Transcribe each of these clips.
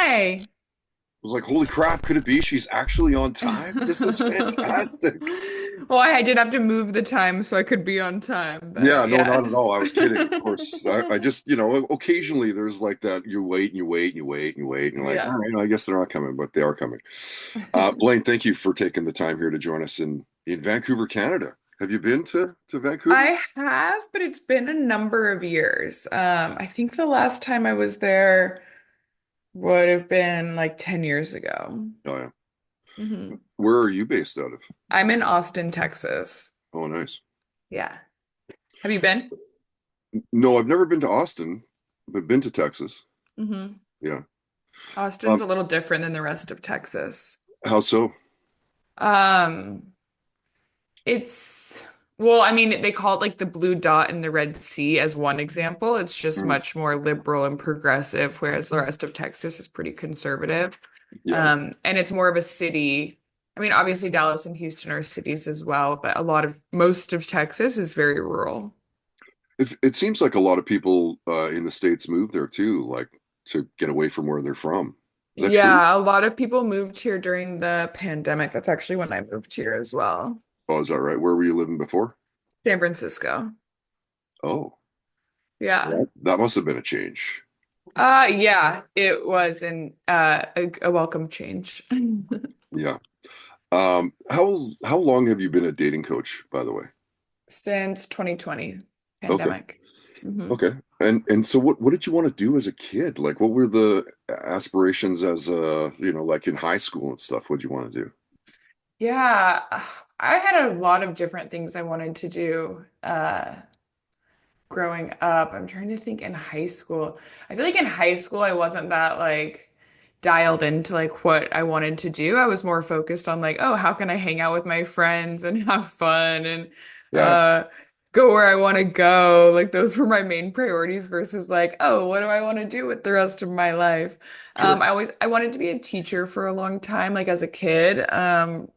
Hi. Was like, holy crap, could it be she's actually on time? This is fantastic. Well, I did have to move the time so I could be on time, Yeah, but no, not at yes. all. I was kidding, of course. I just, occasionally there's like that you wait and you wait and you wait and you wait, and you're like, Yeah. all right, I guess they're not coming, but they are coming. Blaine, thank you for taking the time here to join us in Vancouver, Canada. Have you been to Vancouver? I have, but it's been a number of years. I think the last time I was there would have been like 10 years ago. Oh yeah. hmm Where are you based out of? I'm in Austin, Texas. Oh, nice. Yeah. Have you been? No, I've never been to Austin, but been to Texas. hmm Yeah. Austin's Um, a little different than the rest of Texas. how so? Um, It's, well, I mean, they call it like the blue dot in the Red Sea as one example. It's just Mm, much more liberal and progressive, whereas the rest of Texas is pretty conservative. yeah. And it's more of a city. I mean, obviously Dallas and Houston are cities as well, but most of Texas is very rural. It seems like a lot of people in the States move there too, like to get away from where they're from. Is that true? Yeah, a lot of people moved here during the pandemic. That's actually when I moved here as well. Oh, is that right? Where were you living before? San Francisco. Oh, Yeah. that must have been a change. Yeah, it was a welcome change. Yeah. How long have you been a dating coach, by the way? Since 2020 Okay. pandemic. hmm Okay. And so what did you want to do as a kid? Like what were the aspirations as like in high school and stuff? What did you want to do? Yeah, I had a lot of different things I wanted to do growing up. I'm trying to think in high school. I feel like in high school I wasn't that like dialed into like what I wanted to do. I was more focused on like, oh, how can I hang out with my friends and have fun and Yeah, uh go where I want to go. Like those were my main priorities versus like, oh, what do I want to do with the rest of my life? sure. I wanted to be a teacher for a long time, like as a kid.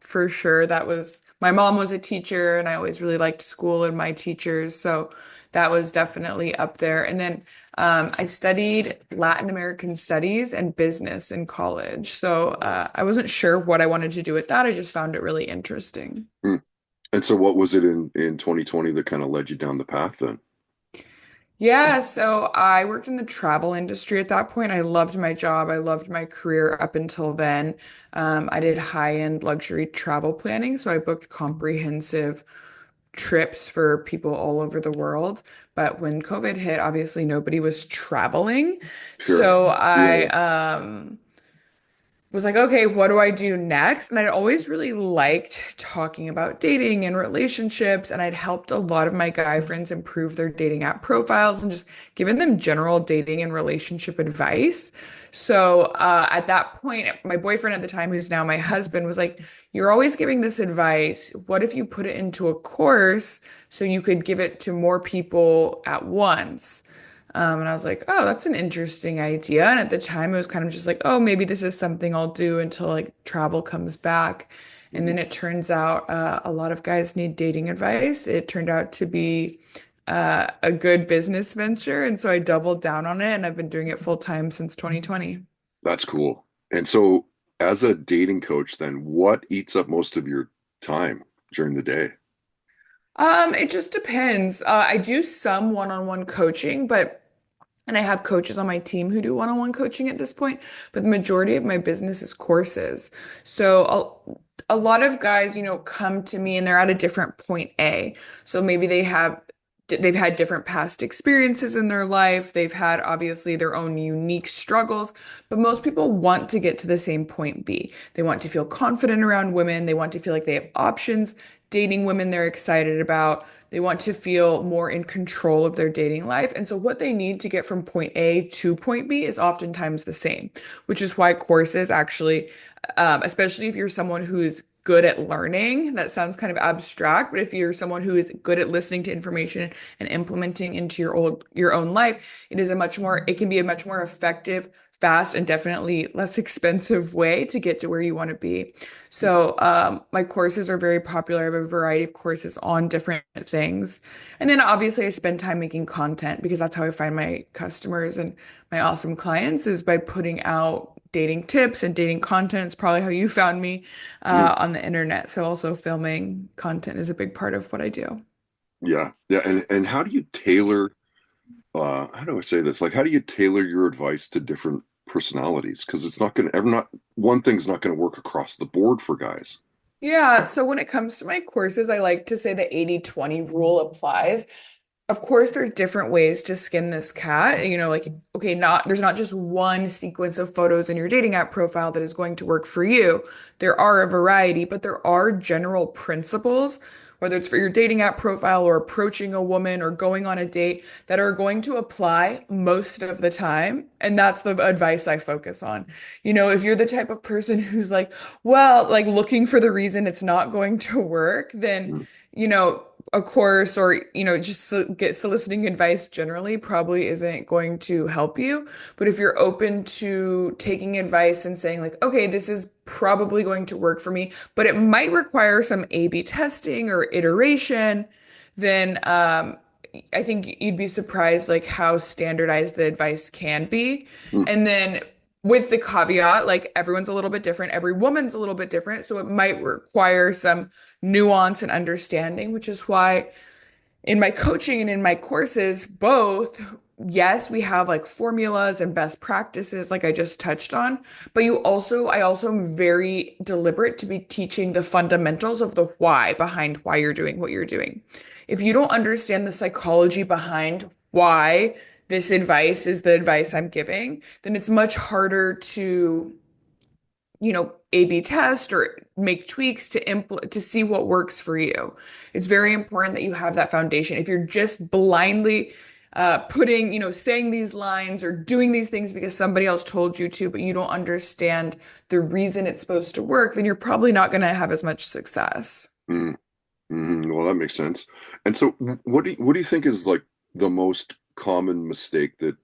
For sure. That was my mom was a teacher and I always really liked school and my teachers. So that was definitely up there. And then I studied Latin American studies and business in college. So I wasn't sure what I wanted to do with that. I just found it really interesting. Hmm. And so what was it in 2020 that kind of led you down the path then? Yeah, so I worked in the travel industry at that point. I loved my job. I loved my career up until then. I did high-end luxury travel planning, so I booked comprehensive trips for people all over the world. But when COVID hit, obviously nobody was traveling. Sure. So Yeah. was like, okay, what do I do next? And I'd always really liked talking about dating and relationships. And I'd helped a lot of my guy friends improve their dating app profiles and just given them general dating and relationship advice. So at that point, my boyfriend at the time, who's now my husband, was like, you're always giving this advice. What if you put it into a course so you could give it to more people at once? And I was like, oh, that's an interesting idea. And at the time, it was kind of just like, oh, maybe this is something I'll do until like travel comes back. And Mhm. then it turns out a lot of guys need dating advice. It turned out to be a good business venture. And so I doubled down on it and I've been doing it full time since 2020. That's cool. And so as a dating coach, then what eats up most of your time during the day? It just depends. I do some one-on-one coaching, but and I have coaches on my team who do one-on-one coaching at this point, but the majority of my business is courses. So a lot of guys, come to me and they're at a different point A. So maybe they've had different past experiences in their life. They've had obviously their own unique struggles, but most people want to get to the same point B. They want to feel confident around women. They want to feel like they have options dating women they're excited about. They want to feel more in control of their dating life. And so what they need to get from point A to point B is oftentimes the same, which is why courses actually, especially if you're someone who's good at learning, that sounds kind of abstract, but if you're someone who is good at listening to information and implementing into your own life, it can be a much more effective, fast, and definitely less expensive way to get to where you want to be. So, my courses are very popular. I have a variety of courses on different things. And then obviously I spend time making content because that's how I find my customers and my awesome clients is by putting out dating tips and dating content. It's probably how you found me Mm, on the internet. So also filming content is a big part of what I do. yeah, yeah. And how do you tailor, how do I say this? Like, how do you tailor your advice to different personalities? Because it's not going to ever not one thing's not going to work across the board for guys. Yeah, so when it comes to my courses, I like to say the 80-20 rule applies. Of course, there's different ways to skin this cat. Like, okay, there's not just one sequence of photos in your dating app profile that is going to work for you. There are a variety, but there are general principles, whether it's for your dating app profile or approaching a woman or going on a date, that are going to apply most of the time. And that's the advice I focus on. If you're the type of person who's like, well, like looking for the reason it's not going to work, then, Mm, you know, a course or just get soliciting advice generally probably isn't going to help you. But if you're open to taking advice and saying like, okay, this is probably going to work for me, but it might require some A/B testing or iteration, then I think you'd be surprised like how standardized the advice can be. mm, And then with the caveat, like everyone's a little bit different, every woman's a little bit different, so it might require some nuance and understanding, which is why in my coaching and in my courses, both, yes, we have like formulas and best practices, like I just touched on, but I also am very deliberate to be teaching the fundamentals of the why behind why you're doing what you're doing. If you don't understand the psychology behind why this advice is the advice I'm giving, then it's much harder to A/B test or make tweaks to see what works for you. It's very important that you have that foundation. If you're just blindly saying these lines or doing these things because somebody else told you to, but you don't understand the reason it's supposed to work, then you're probably not going to have as much success. mm, well, that makes sense. And so, what do you think is like the most common mistake that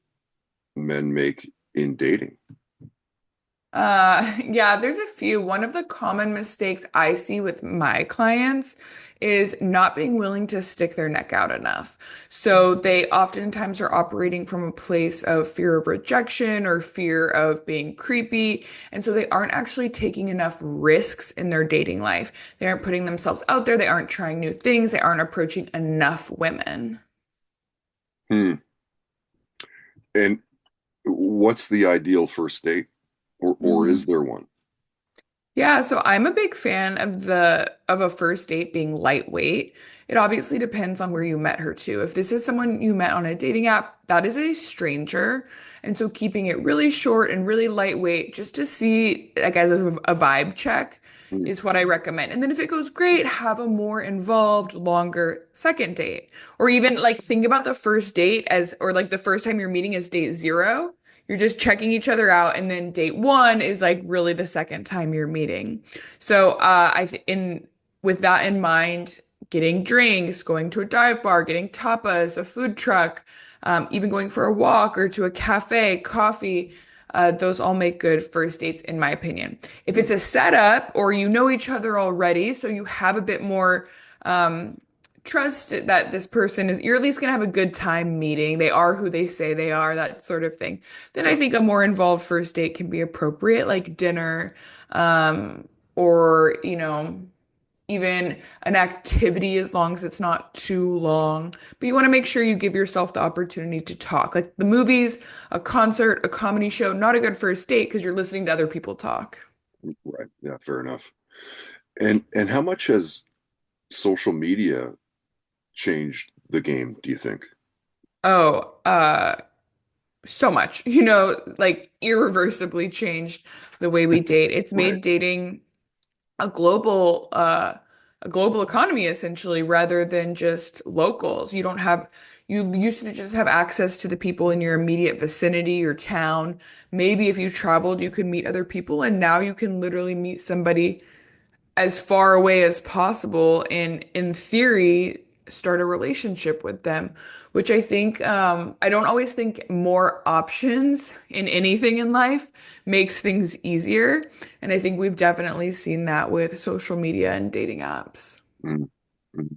men make in dating? Yeah, there's a few. One of the common mistakes I see with my clients is not being willing to stick their neck out enough. So they oftentimes are operating from a place of fear of rejection or fear of being creepy. And so they aren't actually taking enough risks in their dating life. They aren't putting themselves out there. They aren't trying new things. They aren't approaching enough women. Hmm. And what's the ideal first date, or is Mm. there one? Yeah, so I'm a big fan of a first date being lightweight. It obviously depends on where you met her too. If this is someone you met on a dating app, that is a stranger. And so keeping it really short and really lightweight just to see like as a vibe check Hmm, is what I recommend. And then if it goes great, have a more involved, longer second date. Or even like think about the first date as or like the first time you're meeting as date zero. You're just checking each other out, and then date one is like really the second time you're meeting. So, I th in with that in mind, getting drinks, going to a dive bar, getting tapas, a food truck, even going for a walk or to a cafe, coffee, those all make good first dates, in my opinion. If hmm, it's a setup or you know each other already, so you have a bit more trust that this person is, you're at least going to have a good time meeting. They are who they say they are, that sort of thing. Then I think a more involved first date can be appropriate, like dinner, or, even an activity as long as it's not too long. But you want to make sure you give yourself the opportunity to talk. Like the movies, a concert, a comedy show, not a good first date because you're listening to other people talk. right. Yeah, fair enough. And how much has social media changed the game, do you think? Oh, so much, like irreversibly changed the way we date. It's Right. made dating a a global economy essentially rather than just locals. You used to just have access to the people in your immediate vicinity or town. Maybe if you traveled, you could meet other people, and now you can literally meet somebody as far away as possible and in theory start a relationship with them, which I think I don't always think more options in anything in life makes things easier, and I think we've definitely seen that with social media and dating apps. Mm, mm.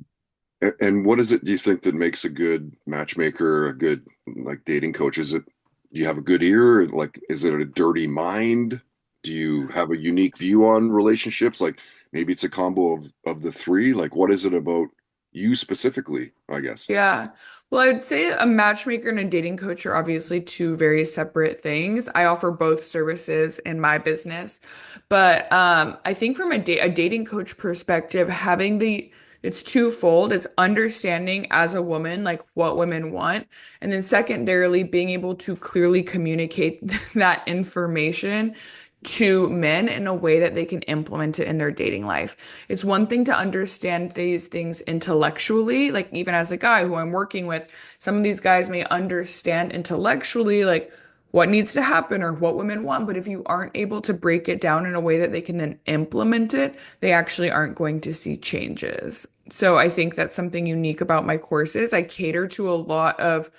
And what is it, do you think, that makes a good matchmaker, a good like dating coach? Is it Do you have a good ear? Like, is it a dirty mind? Do you have a unique view on relationships? Like, maybe it's a combo of the three. Like, what is it about you specifically, I guess? Yeah. Well, I would say a matchmaker and a dating coach are obviously two very separate things. I offer both services in my business. But I think from a dating coach perspective, having it's twofold. It's understanding as a woman, like what women want. And then secondarily, being able to clearly communicate that information to men in a way that they can implement it in their dating life. It's one thing to understand these things intellectually, like even as a guy who I'm working with, some of these guys may understand intellectually, like what needs to happen or what women want. But if you aren't able to break it down in a way that they can then implement it, they actually aren't going to see changes. So I think that's something unique about my courses. I cater to a lot of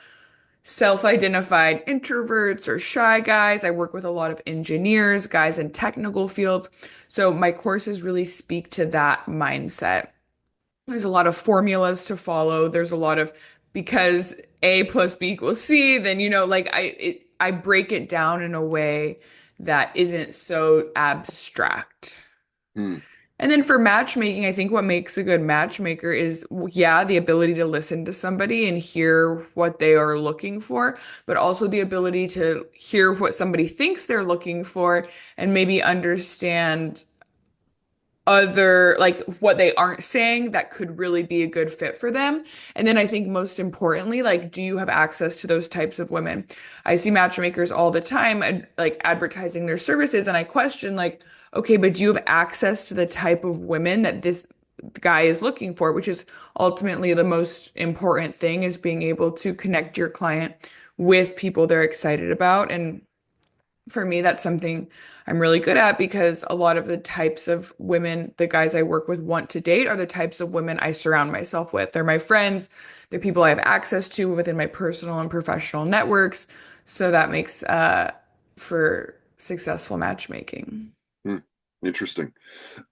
self-identified introverts or shy guys. I work with a lot of engineers, guys in technical fields. So my courses really speak to that mindset. There's a lot of formulas to follow. There's a lot of because A plus B equals C, then I break it down in a way that isn't so abstract. Hmm. And then for matchmaking, I think what makes a good matchmaker is, yeah, the ability to listen to somebody and hear what they are looking for, but also the ability to hear what somebody thinks they're looking for and maybe understand other, like what they aren't saying that could really be a good fit for them. And then I think most importantly, like, do you have access to those types of women? I see matchmakers all the time, like advertising their services, and I question, like, okay, but do you have access to the type of women that this guy is looking for, which is ultimately the most important thing, is being able to connect your client with people they're excited about. And for me, that's something I'm really good at because a lot of the types of women the guys I work with want to date are the types of women I surround myself with. They're my friends, they're people I have access to within my personal and professional networks. So that makes for successful matchmaking. Hmm. Interesting.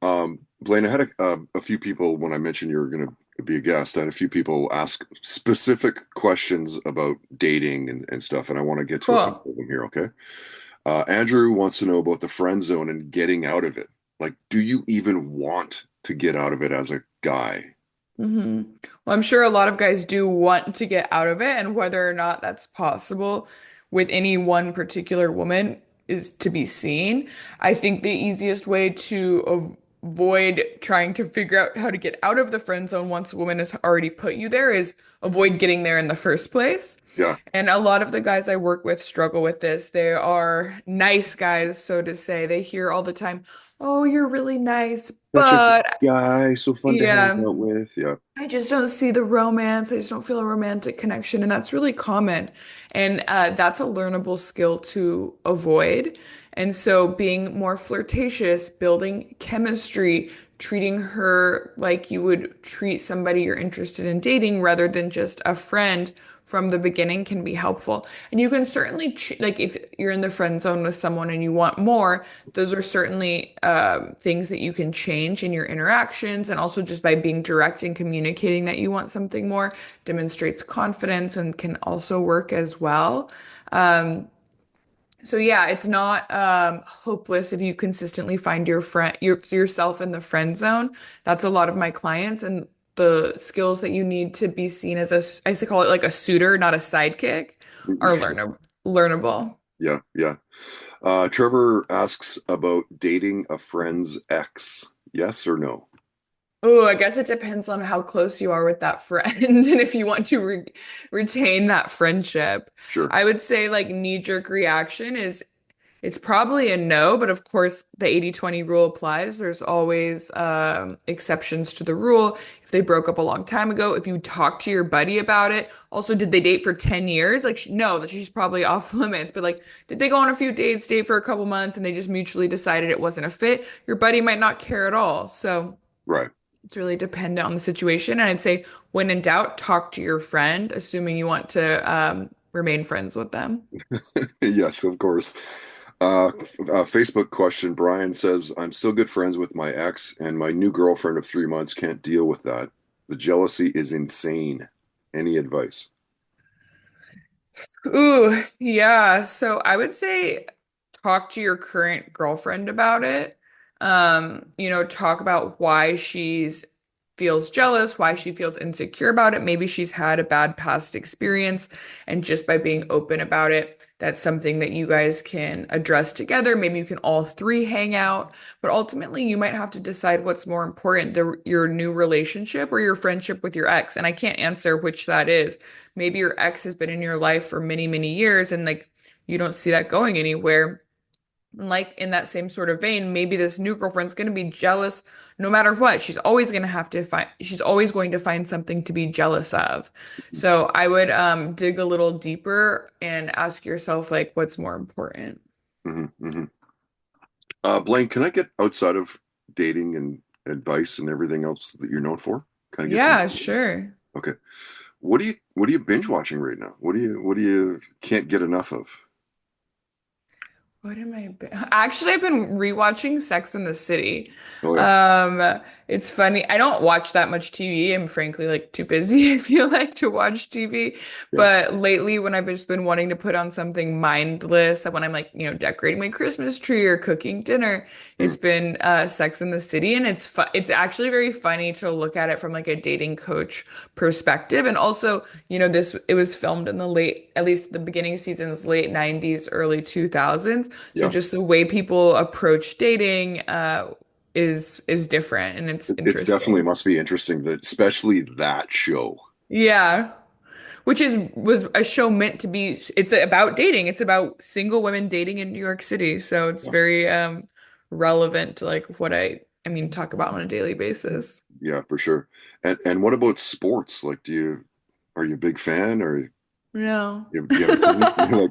Blaine, I had a few people when I mentioned you were going to be a guest. I had a few people ask specific questions about dating and stuff, and I want to get to a Cool. couple of them here. Okay. Andrew wants to know about the friend zone and getting out of it. Like, do you even want to get out of it as a guy? hmm Well, I'm sure a lot of guys do want to get out of it, and whether or not that's possible with any one particular woman is to be seen. I think the easiest way to avoid trying to figure out how to get out of the friend zone once a woman has already put you there is avoid getting there in the first place. Yeah, And a lot of the guys I work with struggle with this. They are nice guys, so to say. They hear all the time, "Oh, you're really nice, such a good but guy, so fun to hang yeah." out with. Yeah, I just don't see the romance. I just don't feel a romantic connection. And that's really common. And that's a learnable skill to avoid. And so being more flirtatious, building chemistry, treating her like you would treat somebody you're interested in dating rather than just a friend from the beginning can be helpful. And you can certainly, like, if you're in the friend zone with someone and you want more, those are certainly things that you can change in your interactions. And also, just by being direct and communicating that you want something more demonstrates confidence and can also work as well. Um, so yeah, it's not hopeless if you consistently find yourself in the friend zone. That's a lot of my clients, and the skills that you need to be seen as I used to call it like a suitor, not a sidekick, are sure. learnable. Yeah, yeah. Trevor asks about dating a friend's ex. Yes or no? Oh, I guess it depends on how close you are with that friend and if you want to retain that friendship. Sure. I would say like knee-jerk reaction is it's probably a no, but of course the 80/20 rule applies. There's always exceptions to the rule. If they broke up a long time ago, if you talk to your buddy about it, also did they date for 10 years? Like no, that she's probably off limits, but like did they go on a few dates, date for a couple months and they just mutually decided it wasn't a fit? Your buddy might not care at all. So Right. it's really dependent on the situation. And I'd say when in doubt, talk to your friend, assuming you want to remain friends with them. Yes, of course. Facebook question. Brian says, I'm still good friends with my ex, and my new girlfriend of 3 months can't deal with that. The jealousy is insane. Any advice? Ooh, yeah. So I would say talk to your current girlfriend about it. Talk about why she's feels jealous, why she feels insecure about it. Maybe she's had a bad past experience, and just by being open about it, that's something that you guys can address together. Maybe you can all three hang out, but ultimately you might have to decide what's more important, your new relationship or your friendship with your ex. And I can't answer which that is. Maybe your ex has been in your life for many, many years and like you don't see that going anywhere. And like in that same sort of vein, maybe this new girlfriend's going to be jealous no matter what. She's always going to find something to be jealous of. So I would dig a little deeper and ask yourself like what's more important. Hmm. Hmm. Blaine, can I get outside of dating and advice and everything else that you're known for? Can I get some? Yeah, sure. Okay. What are you binge watching right now? What do you can't get enough of? What am I Actually, I've been rewatching Sex and the City. Oh yeah. Um, it's funny. I don't watch that much TV. I'm frankly like too busy, I feel like, to watch TV. Yeah. But lately, when I've just been wanting to put on something mindless, that when I'm like, decorating my Christmas tree or cooking dinner, Mm, it's been Sex and the City, and it's actually very funny to look at it from like a dating coach perspective. And also, this it was filmed in the late, at least the beginning seasons, late 90s, early 2000s. So yeah. just the way people approach dating is different and it's It's definitely interesting. must be interesting that especially that show. Yeah. Which was a show meant to be, it's about dating. It's about single women dating in New York City. So it's Yeah. very relevant to like what I mean talk about on a daily basis. Yeah, for sure. And what about sports? Like, are you a big fan or No. you have a team? You're like, no.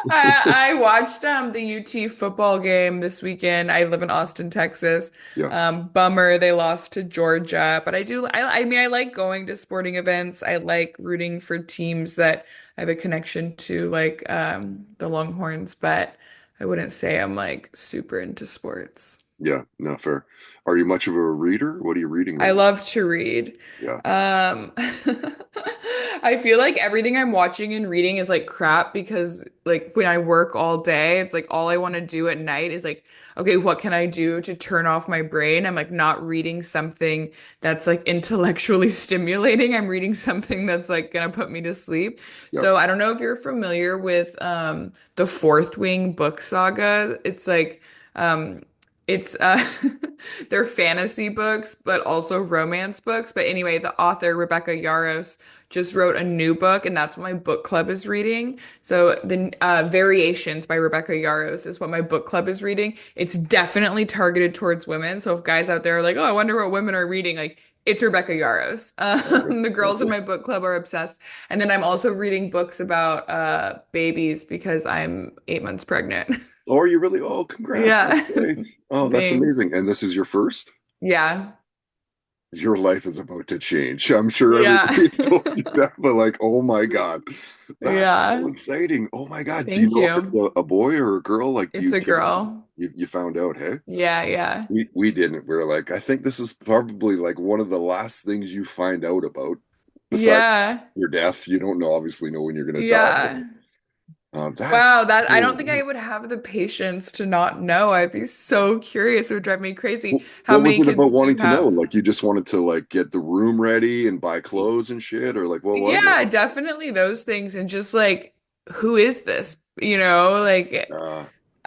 I watched the UT football game this weekend. I live in Austin, Texas. Yeah. Bummer they lost to Georgia, but I mean I like going to sporting events. I like rooting for teams that I have a connection to like the Longhorns, but I wouldn't say I'm like super into sports. Yeah, no, fair. Are you much of a reader? What are you reading I right now? love to read. Yeah. I feel like everything I'm watching and reading is like crap because like when I work all day, it's like all I want to do at night is like, okay, what can I do to turn off my brain? I'm like not reading something that's like intellectually stimulating. I'm reading something that's like gonna put me to sleep. Yeah. So I don't know if you're familiar with the Fourth Wing book saga. Um it's they're fantasy books, but also romance books. But anyway, the author, Rebecca Yarros, just wrote a new book, and that's what my book club is reading. So the Variations by Rebecca Yarros is what my book club is reading. It's definitely targeted towards women. So if guys out there are like, oh, I wonder what women are reading, like it's Rebecca Yarros. Okay. The girls in Okay. my book club are obsessed. And then I'm also reading books about babies because I'm 8 months pregnant. Oh, are you really? Oh, congrats. That's Yeah. great. Oh, that's Thanks. amazing. And this is your first? Yeah. Your life is about to change. I'm sure Yeah. everybody told you that, but like, oh my God, that's so Yeah. exciting. Oh my God. Do you Thank know if it's you. a boy or a girl? Like, do It's you a care? girl. You found out, hey? Yeah, yeah. We didn't. We are like, I think this is probably like one of the last things you find out about, besides Yeah. your death. You don't know, obviously, know when you're going to die, but Yeah. that's Wow, that I don't cool. think I would have the patience to not know. I'd be so curious. It would drive me crazy. How What was many it about kids do wanting you to know? have? Like, you just wanted to like get the room ready and buy clothes and shit, or like, what was it? Yeah, definitely those things and just like who is this? Like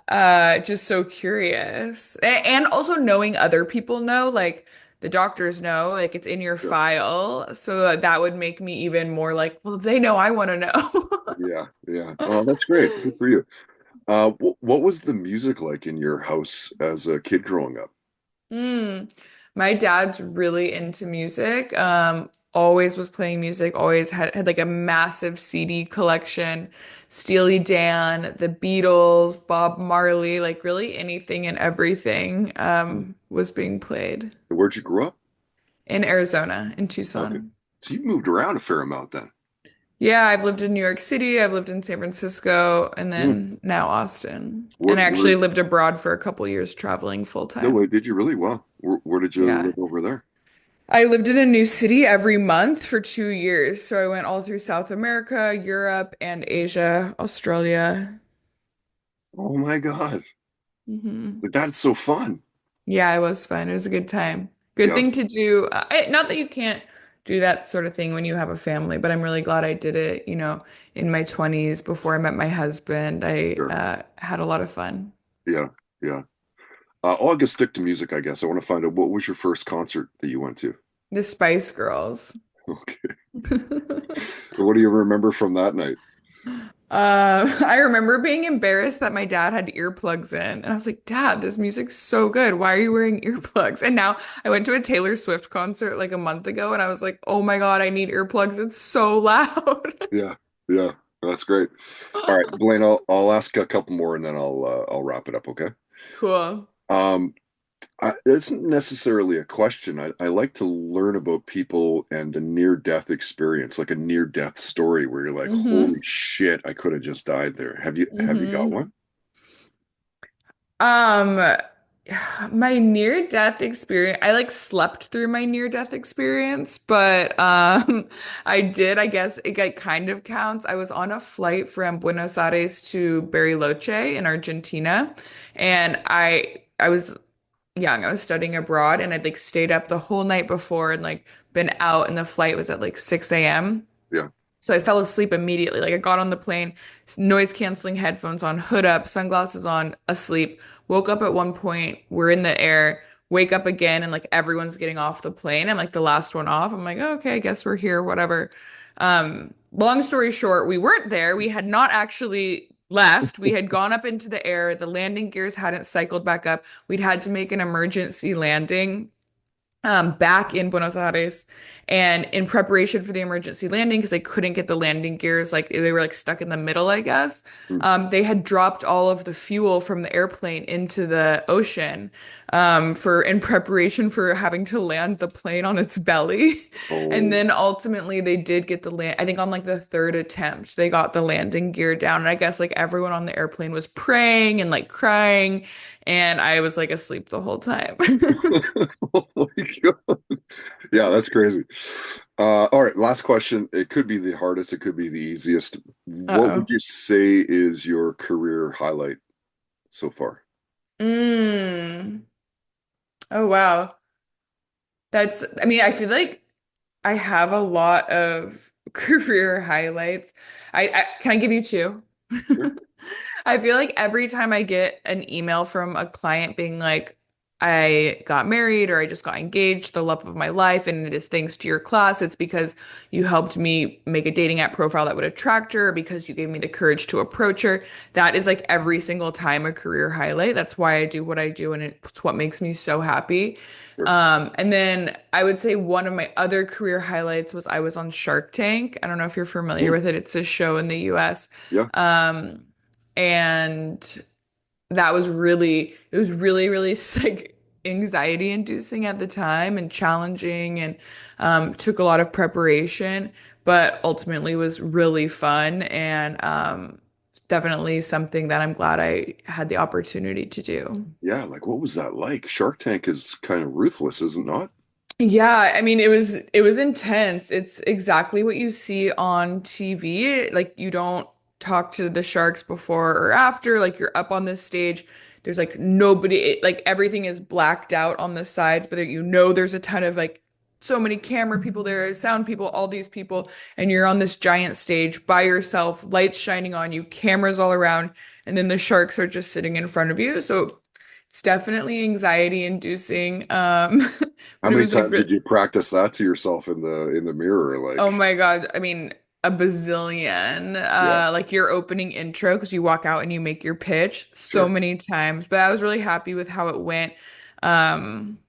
Uh, just so curious. And also knowing other people know, like the doctors know, like it's in your sure. file. So that would make me even more like, well, they know I want to know. Yeah, yeah. Oh, that's great. Good for you. What was the music like in your house as a kid growing up? Mm. My dad's really into music. Always was playing music, always had like a massive CD collection. Steely Dan, the Beatles, Bob Marley, like really anything and everything was being played Where'd you grow up? in Arizona, in Okay. Tucson. So you moved around a fair amount then. Yeah, I've lived in New York City, I've lived in San Francisco, and Hmm. then now Austin. Where, And I where, actually lived abroad for a couple years traveling full no way, time. did you really? Wow. Where did you Yeah. live over there? I lived in a new city every month for 2 years. So I went all through South America, Europe, and Asia, Australia. Oh my God. Hmm. That's so fun. Yeah, it was fun. It was a good time. Good Yeah, thing to do. Not that you can't do that sort of thing when you have a family, but I'm really glad I did it, in my 20s before I met my husband. I sure. had a lot of fun. Yeah, yeah. I'll just stick to music, I guess. I want to find out what was your first concert that you went to? The Spice Girls. Okay. What do you remember from that night? I remember being embarrassed that my dad had earplugs in. And I was like, Dad, this music's so good. Why are you wearing earplugs? And now I went to a Taylor Swift concert like a month ago and I was like, oh my God, I need earplugs. It's so loud. Yeah, yeah. That's great. All right, Blaine, I'll ask a couple more and then I'll wrap it up, okay? Cool. Um, it isn't necessarily a question. I like to learn about people and a near-death experience, like a near-death story where you're like, Hmm. "Holy shit, I could have just died there." Have you got Hmm. one? Um, my near-death experience, I like slept through my near-death experience, but I did, I guess it like kind of counts. I was on a flight from Buenos Aires to Bariloche in Argentina, and I was young. I was studying abroad and I'd like stayed up the whole night before and like been out and the flight was at like 6 a.m. Yeah. So I fell asleep immediately. Like I got on the plane, noise canceling headphones on, hood up, sunglasses on, asleep. Woke up at one point, we're in the air, wake up again, and like everyone's getting off the plane. I'm like the last one off. I'm like, oh, okay, I guess we're here, whatever. Long story short, we weren't there. We had not actually left. We had gone up into the air. The landing gears hadn't cycled back up. We'd had to make an emergency landing back in Buenos Aires and in preparation for the emergency landing because they couldn't get the landing gears like they were like stuck in the middle, I guess. Hmm. They had dropped all of the fuel from the airplane into the ocean for in preparation for having to land the plane on its belly. And Oh, then ultimately they did get the land. I think on like the third attempt they got the landing gear down. And I guess like everyone on the airplane was praying and like crying, and I was like asleep the whole time. oh my God. Yeah, that's crazy. All right, last question. It could be the hardest, it could be the easiest. What would Uh-oh. you say is your career highlight so far? Mm. Oh wow. I mean, I feel like I have a lot of career highlights. Can I give you two? Sure. I feel like every time I get an email from a client being like, I got married or I just got engaged, the love of my life, and it is thanks to your class, it's because you helped me make a dating app profile that would attract her, because you gave me the courage to approach her. That is like every single time a career highlight. That's why I do what I do, and it's what makes me so happy. Sure. And then I would say one of my other career highlights was I was on Shark Tank. I don't know if you're familiar Hmm. with it. It's a show in the US. Yeah, Um, and that was it was really, really like anxiety inducing at the time and challenging and took a lot of preparation, but ultimately was really fun and definitely something that I'm glad I had the opportunity to do. yeah. Like, what was that like? Shark Tank is kind of ruthless, is it not? Yeah, I mean it was intense. It's exactly what you see on TV. Like you don't talk to the sharks before or after. Like you're up on this stage. There's like nobody, like everything is blacked out on the sides, but there's a ton of like so many camera people there, sound people, all these people, and you're on this giant stage by yourself, lights shining on you, cameras all around, and then the sharks are just sitting in front of you. So it's definitely anxiety inducing. How But it many was like times did you practice that to yourself in the mirror? oh Like, my God. I mean, a bazillion. yeah, Like your opening intro, because you walk out and you make your pitch so sure. many times. But I was really happy with how it went. Um,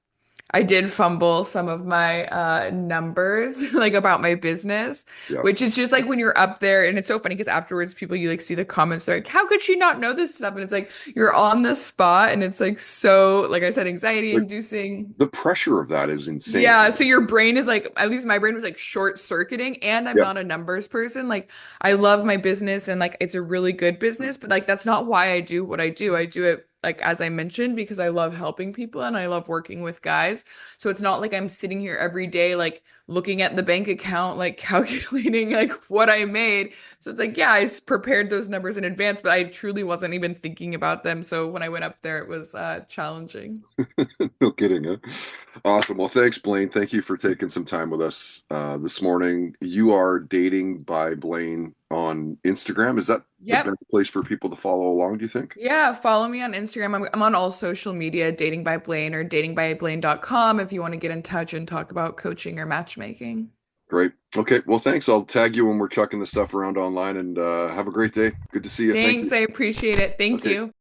I did fumble some of my numbers, like about my business, Yeah, which is just like when you're up there, and it's so funny because afterwards people you like see the comments, they're like, how could she not know this stuff? And it's like you're on the spot, and it's like so, like I said, anxiety like inducing. the pressure of that is insane. Yeah, so your brain is like, at least my brain was like short circuiting, and I'm Yeah, not a numbers person. Like, I love my business and like it's a really good business, but like that's not why I do what I do. I do it like as I mentioned, because I love helping people and I love working with guys. So it's not like I'm sitting here every day, like looking at the bank account, like calculating like what I made. So it's like, yeah, prepared those numbers in advance, but I truly wasn't even thinking about them. So when I went up there, it was challenging. No kidding, huh? Awesome. Well, thanks, Blaine. Thank you for taking some time with us this morning. You are dating by Blaine on Instagram. Is that the Yep. best place for people to follow along, do you think? Yeah, follow me on Instagram. I'm on all social media, dating by Blaine or datingbyblaine.com if you want to get in touch and talk about coaching or matchmaking. Great. Okay. Well, thanks. I'll tag you when we're chucking the stuff around online and have a great day. Good to see you. Thank Thanks, you. I appreciate it. Thank Okay. you.